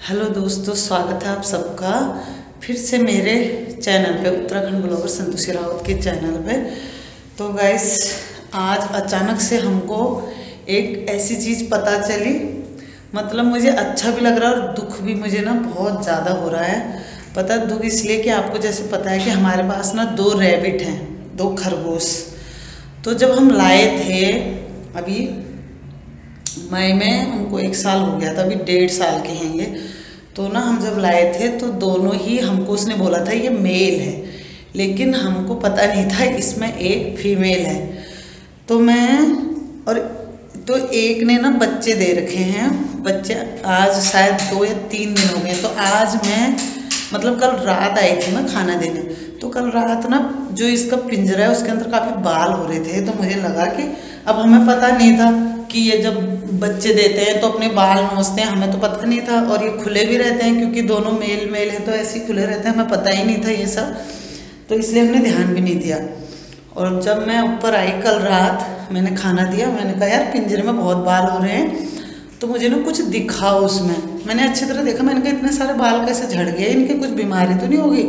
Hello दोस्तों, स्वागत है आप सबका फिर से मेरे चैनल पे, उत्तराखंड ब्लॉगर संतोषी रावत के चैनल पे। तो गाइस, आज अचानक से हमको एक ऐसी चीज़ पता चली, मतलब मुझे अच्छा भी लग रहा है और दुख भी मुझे ना बहुत ज़्यादा हो रहा है। पता दुख इसलिए कि आपको जैसे पता है कि हमारे पास ना 2 रैबिट हैं, 2 खरगोश। तो जब हम लाए थे अभी मई में, उनको 1 साल हो गया था, अभी 1.5 साल के हैं ये। तो ना हम जब लाए थे तो दोनों ही, हमको उसने बोला था ये मेल है, लेकिन हमको पता नहीं था इसमें एक फीमेल है। तो एक ने ना बच्चे दे रखे हैं, बच्चे आज शायद 2 या 3 दिन हो गए। तो आज मैं, मतलब कल रात आई थी मैं खाना देने, तो कल रात ना जो इसका पिंजरा है उसके अंदर काफ़ी बाल हो रहे थे। तो मुझे लगा कि, अब हमें पता नहीं था कि ये जब बच्चे देते हैं तो अपने बाल नोचते हैं, हमें तो पता नहीं था। और ये खुले भी रहते हैं क्योंकि दोनों मेल है, तो ऐसे ही खुले रहते हैं, हमें पता ही नहीं था ये सब। तो इसलिए हमने ध्यान भी नहीं दिया। और जब मैं ऊपर आई कल रात, मैंने खाना दिया, मैंने कहा यार पिंजरे में बहुत बाल हो रहे हैं, तो मुझे ना कुछ दिखा उसमें। मैंने अच्छी तरह देखा, मैंने कहा इतने सारे बाल कैसे झड़ गए, इनके कुछ बीमारी तो नहीं होगी।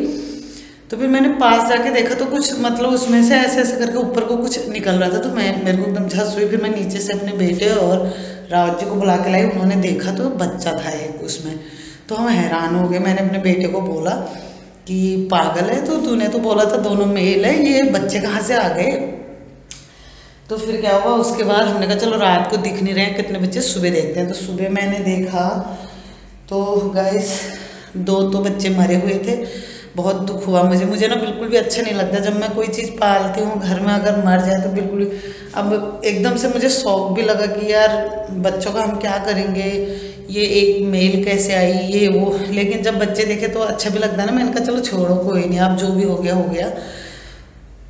तो फिर मैंने पास जाके देखा तो कुछ, मतलब उसमें से ऐसे ऐसे करके ऊपर को कुछ निकल रहा था। तो मेरे को एकदम झस हुई। फिर मैं नीचे से अपने बेटे और रावत जी को बुला के लाई, उन्होंने देखा तो बच्चा था एक उसमें। तो हम हैरान हो गए। मैंने अपने बेटे को बोला कि पागल है तो तूने तो बोला था दोनों मेल है, ये बच्चे कहाँ से आ गए। तो फिर क्या हुआ, उसके बाद हमने कहा चलो रात को दिख नहीं रहे हैं कितने बच्चे, सुबह देखते हैं। तो सुबह मैंने देखा तो गाइस 2 तो बच्चे मरे हुए थे। बहुत दुख हुआ मुझे ना बिल्कुल भी अच्छा नहीं लगता जब मैं कोई चीज़ पालती हूँ घर में, अगर मर जाए तो बिल्कुल। अब एकदम से मुझे शौक भी लगा कि यार बच्चों का हम क्या करेंगे, ये एक मेल कैसे आई, ये वो। लेकिन जब बच्चे देखे तो अच्छा भी लगता है ना। मैंने कहा चलो छोड़ो, कोई नहीं, अब जो भी हो गया हो गया।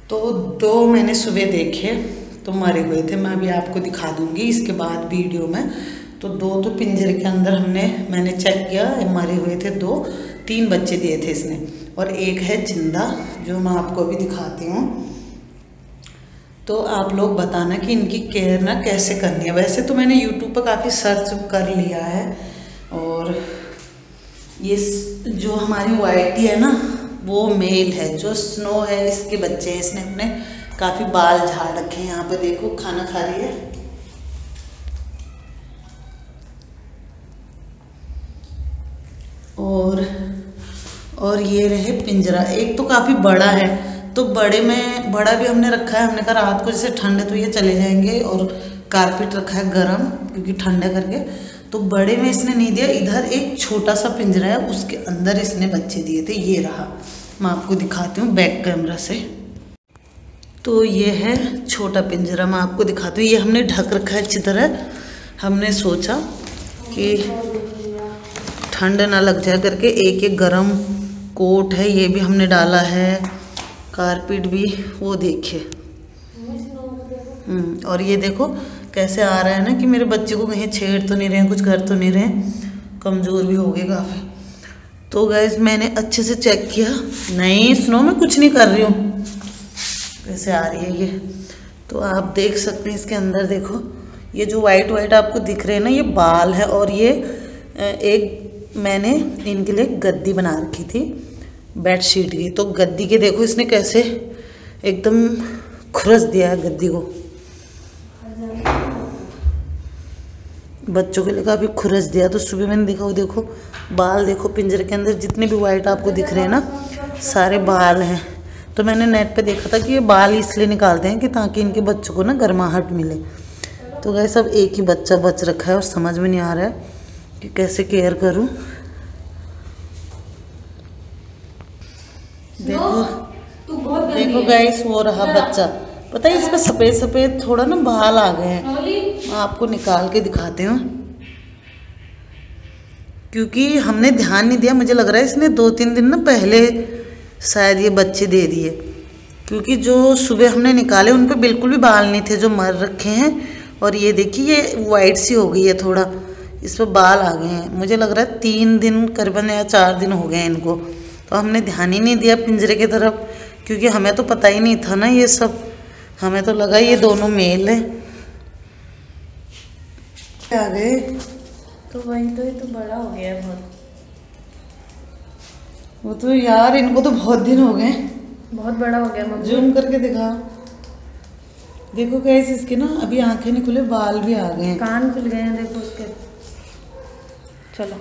तो 2 मैंने सुबह देखे तो मरे हुए थे, मैं अभी आपको दिखा दूंगी इसके बाद वीडियो में। तो 2 तो पिंजरे के अंदर मैंने चेक किया, मरे हुए थे 2। 3 बच्चे दिए थे इसने, और एक है जिंदा, जो मैं आपको अभी दिखाती हूँ। तो आप लोग बताना कि इनकी केयर ना कैसे करनी है। वैसे तो मैंने यूट्यूब पर काफ़ी सर्च कर लिया है। और ये जो हमारी वाइटी है ना, वो मेल है। जो स्नो है इसके बच्चे हैं, इसने अपने काफ़ी बाल झाड़ रखे हैं। यहाँ पे देखो खाना खा रही है। और ये रहे पिंजरा, एक तो काफ़ी बड़ा है, तो बड़ा भी हमने रखा है। हमने कहा रात को जैसे ठंड है तो ये चले जाएंगे, और कारपेट रखा है गरम क्योंकि ठंडा करके। तो बड़े में इसने नहीं दिया। इधर एक छोटा सा पिंजरा है, उसके अंदर इसने बच्चे दिए थे। ये रहा, मैं आपको दिखाती हूँ बैक कैमरा से। तो ये है छोटा पिंजरा, मैं आपको दिखाती हूँ। ये हमने ढक रखा है अच्छी तरह। हमने सोचा कि ठंड ना लग जाए करके। एक गरम कोट है, ये भी हमने डाला है। कारपेट भी, वो देखिए। और ये देखो कैसे आ रहा है ना कि मेरे बच्चे को कहीं छेड़ तो नहीं रहे, कुछ कर तो नहीं रहे। कमज़ोर भी हो गए काफ़ी। तो गाइस मैंने अच्छे से चेक किया, नहीं स्नो में कुछ नहीं कर रही हूँ। कैसे आ रही है ये, तो आप देख सकते हैं। इसके अंदर देखो, ये जो वाइट आपको दिख रहे हैं ना, ये बाल है। और ये एक मैंने इनके लिए गद्दी बना रखी थी बेडशीट की। तो गद्दी के देखो इसने कैसे एकदम खुरस दिया है गद्दी को। बच्चों के लिए काफ़ी खुरस दिया। तो सुबह मैंने देखा, वो देखो बाल, देखो पिंजरे के अंदर जितने भी वाइट आपको दिख रहे हैं ना, सारे बाल हैं। तो मैंने नेट पे देखा था कि ये बाल इसलिए निकालते हैं कि ताकि इनके बच्चों को ना गर्माहट मिले। तो गाइस सब एक ही बच्चा बच रखा है और समझ में नहीं आ रहा है कि कैसे केयर करूं। देखो गाइस, वो रहा बच्चा। पता है इसमें सफ़ेद सफ़ेद थोड़ा ना बाल आ गए हैं। मैं आपको निकाल के दिखाती हूँ, क्योंकि हमने ध्यान नहीं दिया। मुझे लग रहा है इसने 2-3 दिन ना पहले शायद ये बच्चे दे दिए, क्योंकि जो सुबह हमने निकाले उन पे बिल्कुल भी बाल नहीं थे, जो मर रखे हैं। और ये देखिए ये वाइट सी हो गई है थोड़ा, इस पर बाल आ गए हैं। मुझे लग रहा है 3 दिन करीबन या 4 दिन हो गए हैं इनको। तो हमने ध्यान ही नहीं दिया पिंजरे की तरफ, क्योंकि हमें तो पता ही नहीं था ना ये सब। हमें तो लगा ये दोनों मेल है। आ गए तो वही तो, ये तो बड़ा हो गया है बहुत। वो तो यार इनको तो बहुत दिन हो गए, बहुत बड़ा हो गया मम्मी। जूम करके दिखा। देखो कैसे इसके ना अभी आंखें नहीं खुले, बाल भी आ गए हैं, कान खुल गए हैं देखो उसके। चलो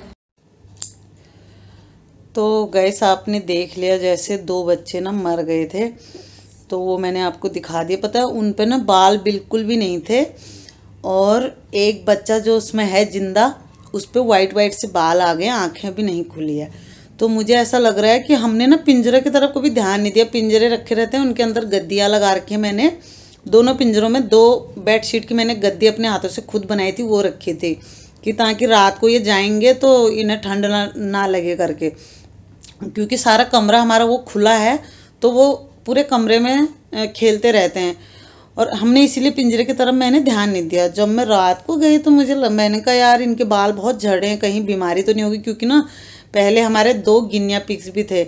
तो गैस आपने देख लिया जैसे 2 बच्चे ना मर गए थे, तो वो मैंने आपको दिखा दिया। पता है उन पे ना बाल बिल्कुल भी नहीं थे, और एक बच्चा जो उसमें है जिंदा, उस पे वाइट वाइट से बाल आ गए, आंखें भी नहीं खुली है। तो मुझे ऐसा लग रहा है कि हमने ना पिंजरे की तरफ कभी ध्यान नहीं दिया। पिंजरे रखे रहते हैं, उनके अंदर गद्दियाँ लगा रखी है मैंने, दोनों पिंजरों में 2 बेडशीट की मैंने गद्दी अपने हाथों से खुद बनाई थी, वो रखी थी कि ताकि रात को ये जाएंगे तो इन्हें ठंड ना लगे करके, क्योंकि सारा कमरा हमारा वो खुला है, तो वो पूरे कमरे में खेलते रहते हैं। और हमने इसीलिए पिंजरे की तरफ मैंने ध्यान नहीं दिया। जब मैं रात को गई तो मैंने कहा यार इनके बाल बहुत झड़े हैं, कहीं बीमारी तो नहीं होगी, क्योंकि ना पहले हमारे 2 गिनिया पिग्स भी थे,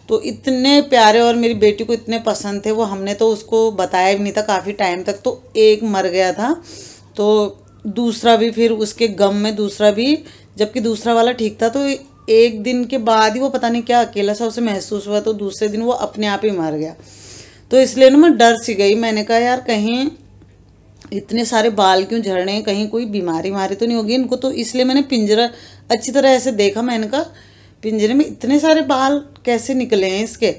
तो इतने प्यारे और मेरी बेटी को इतने पसंद थे वो, हमने तो उसको बताया भी नहीं था काफ़ी टाइम तक। तो एक मर गया था, तो दूसरा भी फिर उसके गम में दूसरा भी, जबकि दूसरा वाला ठीक था। तो एक दिन के बाद ही वो पता नहीं क्या अकेला सा उसे महसूस हुआ, तो दूसरे दिन वो अपने आप ही मर गया। तो इसलिए ना मैं डर सी गई, मैंने कहा यार कहीं इतने सारे बाल क्यों झड़ रहे हैं, कहीं कोई बीमारी तो नहीं होगी इनको। तो इसलिए मैंने पिंजरा अच्छी तरह ऐसे देखा, मैंने कहा पिंजरे में इतने सारे बाल कैसे निकले हैं इसके।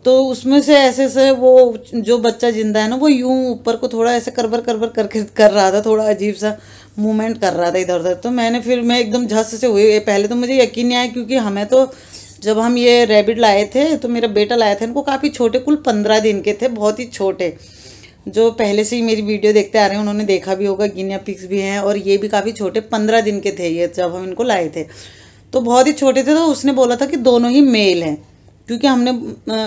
तो उसमें से ऐसे वो जो बच्चा जिंदा है ना, वो यूं ऊपर को थोड़ा ऐसे करबर करके कर रहा था, थोड़ा अजीब सा मूवमेंट कर रहा था इधर उधर। तो मैं एकदम झस से हुई। पहले तो मुझे यकीन नहीं आया, क्योंकि हमें तो जब हम ये रैबिट लाए थे तो मेरा बेटा लाया था इनको काफ़ी छोटे, कुल 15 दिन के थे, बहुत ही छोटे। जो पहले से ही मेरी वीडियो देखते आ रहे हैं उन्होंने देखा भी होगा, गिनिया पिग्स भी हैं, और ये भी काफ़ी छोटे 15 दिन के थे ये जब हम इनको लाए थे, तो बहुत ही छोटे थे। तो उसने बोला था कि दोनों ही मेल हैं, क्योंकि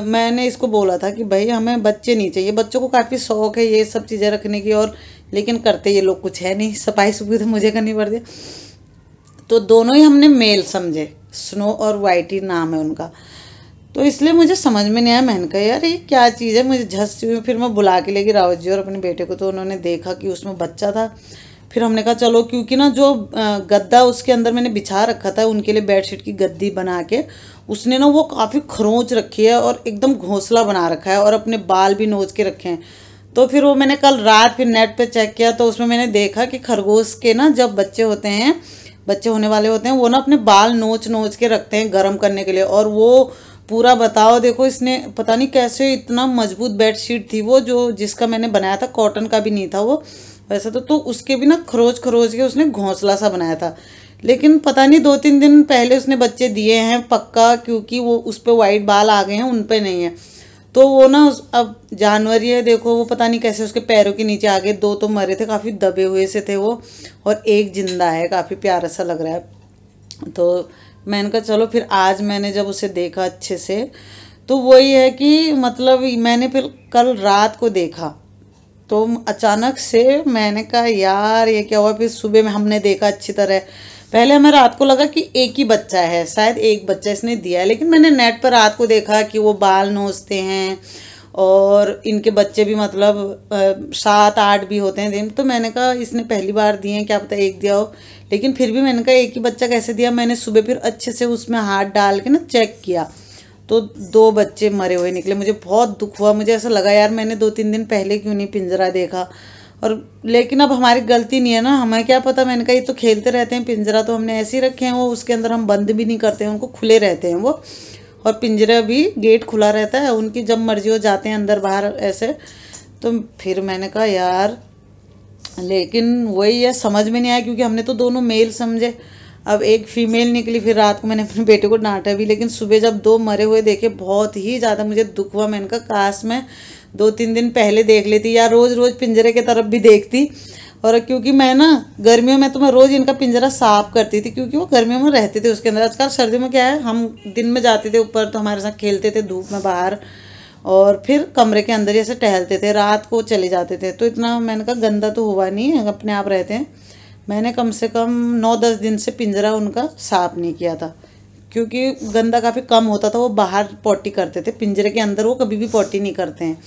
मैंने इसको बोला था कि भाई हमें बच्चे नहीं चाहिए, बच्चों को काफ़ी शौक है ये सब चीज़ें रखने की, और लेकिन करते ये लोग कुछ है नहीं, सफाई सुफाई तो मुझे करनी पड़ती। तो दोनों ही हमने मेल समझे, स्नो और वाइटी नाम है उनका। तो इसलिए मुझे समझ में नहीं आया, मैंने कहा यार ये क्या चीज़ है, मुझे झस हुई। फिर मैं बुला के लेगी रावत जी और अपने बेटे को, तो उन्होंने देखा कि उसमें बच्चा था। फिर हमने कहा चलो, क्योंकि ना जो गद्दा उसके अंदर मैंने बिछा रखा था उनके लिए, बेडशीट की गद्दी बना के, उसने ना वो काफ़ी खरोंच रखी है और एकदम घोंसला बना रखा है, और अपने बाल भी नोच के रखे हैं। तो फिर वो मैंने कल रात फिर नेट पे चेक किया, तो उसमें मैंने देखा कि खरगोश के ना जब बच्चे होते हैं, बच्चे होने वाले होते हैं, वो ना अपने बाल नोच के रखते हैं गर्म करने के लिए। और वो पूरा बताओ, देखो इसने पता नहीं कैसे, इतना मजबूत बेडशीट थी वो, जो जिसका मैंने बनाया था, कॉटन का भी नहीं था वो वैसा। तो उसके भी ना खरोच के उसने घोंसला सा बनाया था। लेकिन पता नहीं 2-3 दिन पहले उसने बच्चे दिए हैं पक्का, क्योंकि वो उस पर वाइट बाल आ गए हैं, उन पे नहीं है। तो वो ना अब जानवर ही है, देखो वो पता नहीं कैसे उसके पैरों के नीचे आ गए। 2 तो मरे थे, काफ़ी दबे हुए से थे वो, और एक जिंदा है, काफ़ी प्यारा सा लग रहा है। तो मैंने कहा चलो, फिर आज मैंने जब उसे देखा अच्छे से, तो वही है कि मतलब मैंने फिर कल रात को देखा, तो अचानक से मैंने कहा यार ये क्या हुआ। फिर सुबह में हमने देखा अच्छी तरह, पहले हमें रात को लगा कि एक ही बच्चा है, शायद एक बच्चा इसने दिया है, लेकिन मैंने नेट पर रात को देखा कि वो बाल नोचते हैं, और इनके बच्चे भी मतलब 7-8 भी होते हैं दिन। तो मैंने कहा इसने पहली बार दिए हैं, क्या पता एक दिया हो, लेकिन फिर भी मैंने कहा एक ही बच्चा कैसे दिया। मैंने सुबह फिर अच्छे से उसमें हाथ डाल के ना चेक किया, तो 2 बच्चे मरे हुए निकले। मुझे बहुत दुख हुआ, मुझे ऐसा लगा यार मैंने 2-3 दिन पहले क्यों नहीं पिंजरा देखा। और लेकिन अब हमारी गलती नहीं है ना, हमें क्या पता। मैंने कहा ये तो खेलते रहते हैं, पिंजरा तो हमने ऐसे ही रखे हैं, वो उसके अंदर हम बंद भी नहीं करते हैं, उनको खुले रहते हैं वो, और पिंजरा भी गेट खुला रहता है, उनकी जब मर्जी हो जाते हैं अंदर बाहर ऐसे। तो फिर मैंने कहा यार, लेकिन वही है समझ में नहीं आया, क्योंकि हमने तो दोनों मेल समझे। अब एक फीमेल निकली, फिर रात को मैंने अपने बेटे को डांटा भी, लेकिन सुबह जब 2 मरे हुए देखे बहुत ही ज़्यादा मुझे दुख हुआ। मैंने कहा काश मैं 2-3 दिन पहले देख लेती, या रोज़ रोज़ पिंजरे की तरफ भी देखती। और क्योंकि मैं ना गर्मियों में तो मैं रोज़ इनका पिंजरा साफ करती थी, क्योंकि वो गर्मियों में रहते थे उसके अंदर। आजकल सर्दियों में क्या है, हम दिन में जाते थे ऊपर, तो हमारे साथ खेलते थे धूप में बाहर, और फिर कमरे के अंदर ऐसे टहलते थे, रात को चले जाते थे। तो इतना मैंने कहा गंदा तो हुआ नहीं है, अपने आप रहते हैं। मैंने कम से कम 9-10 दिन से पिंजरा उनका साफ नहीं किया था, क्योंकि गंदा काफ़ी कम होता था। वो बाहर पॉटी करते थे, पिंजरे के अंदर वो कभी भी पॉटी नहीं करते हैं।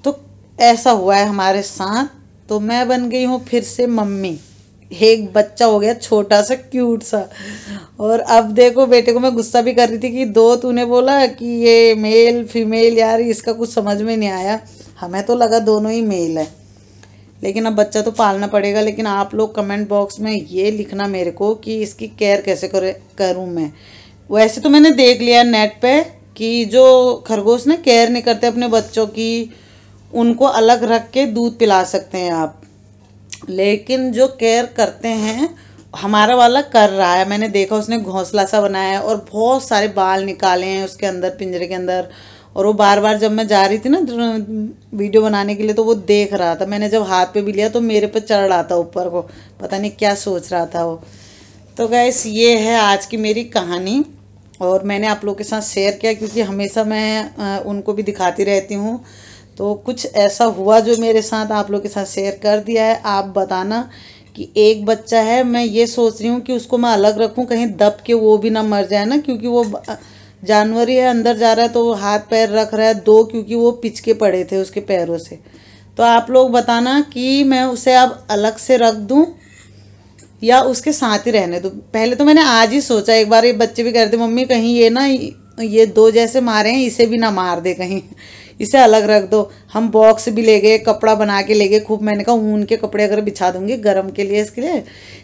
तो ऐसा हुआ है हमारे साथ। तो मैं बन गई हूँ फिर से मम्मी, एक बच्चा हो गया छोटा सा क्यूट सा। और अब देखो बेटे को मैं गुस्सा भी कर रही थी कि दो तूने बोला कि ये मेल फीमेल, यार इसका कुछ समझ में नहीं आया। हमें तो लगा दोनों ही मेल है, लेकिन अब बच्चा तो पालना पड़ेगा। लेकिन आप लोग कमेंट बॉक्स में ये लिखना मेरे को कि इसकी केयर कैसे करूँ मैं। वैसे तो मैंने देख लिया नेट पे कि जो खरगोश ना केयर नहीं करते अपने बच्चों की, उनको अलग रख के दूध पिला सकते हैं आप। लेकिन जो केयर करते हैं, हमारा वाला कर रहा है, मैंने देखा उसने घोंसला सा बनाया है और बहुत सारे बाल निकाले हैं उसके अंदर, पिंजरे के अंदर। और वो बार बार जब मैं जा रही थी ना वीडियो बनाने के लिए तो वो देख रहा था। मैंने जब हाथ पे भी लिया तो मेरे पे चढ़ रहा था ऊपर को, पता नहीं क्या सोच रहा था वो। तो गाइस ये है आज की मेरी कहानी और मैंने आप लोगों के साथ शेयर किया क्योंकि हमेशा मैं उनको भी दिखाती रहती हूँ। तो कुछ ऐसा हुआ जो मेरे साथ आप लोगों के साथ शेयर कर दिया है। आप बताना कि एक बच्चा है, मैं ये सोच रही हूँ कि उसको मैं अलग रखूँ, कहीं दब के वो भी ना मर जाए ना, क्योंकि वो जानवर ही है, अंदर जा रहा है तो वो हाथ पैर रख रहा है दो, क्योंकि वो पिचके पड़े थे उसके पैरों से। तो आप लोग बताना कि मैं उसे अब अलग से रख दूँ या उसके साथ ही रहने दूँ। पहले तो मैंने आज ही सोचा, एक बार ये बच्चे भी कह रहे थे मम्मी कहीं ये ना ये दो जैसे मारे हैं इसे भी ना मार दे कहीं, इसे अलग रख दो। हम बॉक्स भी ले गए, कपड़ा बना के ले गए खूब। मैंने कहा ऊन के कपड़े अगर बिछा दूंगी गर्म के लिए इसके लिए,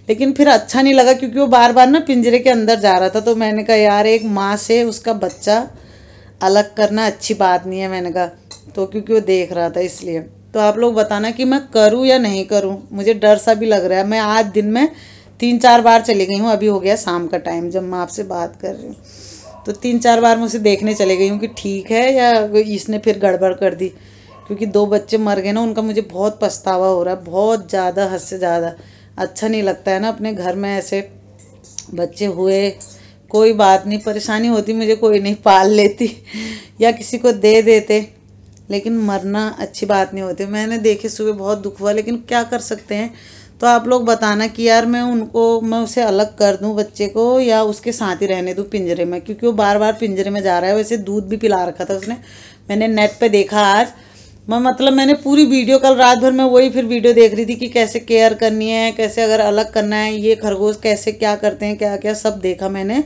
लेकिन फिर अच्छा नहीं लगा क्योंकि वो बार बार ना पिंजरे के अंदर जा रहा था। तो मैंने कहा यार एक माँ से उसका बच्चा अलग करना अच्छी बात नहीं है, मैंने कहा। तो क्योंकि वो देख रहा था इसलिए। तो आप लोग बताना कि मैं करूँ या नहीं करूँ, मुझे डर सा भी लग रहा है। मैं आज दिन में 3-4 बार चली गई हूँ, अभी हो गया शाम का टाइम जब मैं आपसे बात कर रही हूँ, तो 3-4 बार मैं उसे देखने चले गई हूँ कि ठीक है या इसने फिर गड़बड़ कर दी। क्योंकि 2 बच्चे मर गए ना, उनका मुझे बहुत पछतावा हो रहा है, बहुत ज़्यादा, हद से ज़्यादा। अच्छा नहीं लगता है ना अपने घर में ऐसे बच्चे हुए। कोई बात नहीं, परेशानी होती मुझे कोई नहीं, पाल लेती या किसी को दे देते, लेकिन मरना अच्छी बात नहीं होती। मैंने देखे सुबह बहुत दुख हुआ, लेकिन क्या कर सकते हैं। तो आप लोग बताना कि यार मैं उसे अलग कर दूं बच्चे को या उसके साथ ही रहने दूं पिंजरे में, क्योंकि वो बार बार पिंजरे में जा रहा है। वैसे दूध भी पिला रखा था उसने, मैंने नेट पे देखा आज। मैंने पूरी वीडियो कल रात भर में वही फिर वीडियो देख रही थी कि कैसे केयर करनी है, कैसे अगर अलग करना है, ये खरगोश कैसे क्या करते हैं, क्या क्या सब देखा मैंने।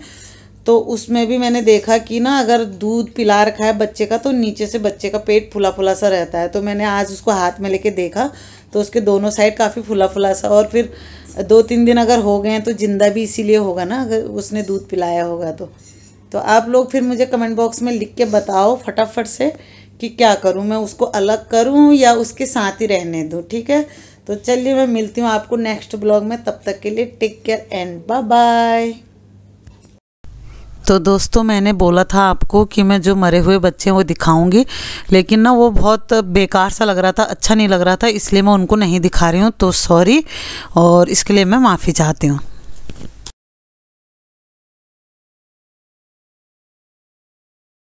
तो उसमें भी मैंने देखा कि ना अगर दूध पिला रखा है बच्चे का तो नीचे से बच्चे का पेट फुला फुला सा रहता है। तो मैंने आज उसको हाथ में लेके देखा तो उसके दोनों साइड काफ़ी फुला फुला सा, और फिर 2-3 दिन अगर हो गए हैं तो जिंदा भी इसीलिए होगा ना, अगर उसने दूध पिलाया होगा तो आप लोग फिर मुझे कमेंट बॉक्स में लिख के बताओ फटाफट से कि क्या करूं, मैं उसको अलग करूं या उसके साथ ही रहने दूं। ठीक है, तो चलिए मैं मिलती हूँ आपको नेक्स्ट ब्लॉग में, तब तक के लिए take care and bye bye. तो दोस्तों मैंने बोला था आपको कि मैं जो मरे हुए बच्चे हैं वो दिखाऊंगी, लेकिन ना वो बहुत बेकार सा लग रहा था, अच्छा नहीं लग रहा था, इसलिए मैं उनको नहीं दिखा रही हूँ। तो सॉरी, और इसके लिए मैं माफ़ी चाहती हूँ।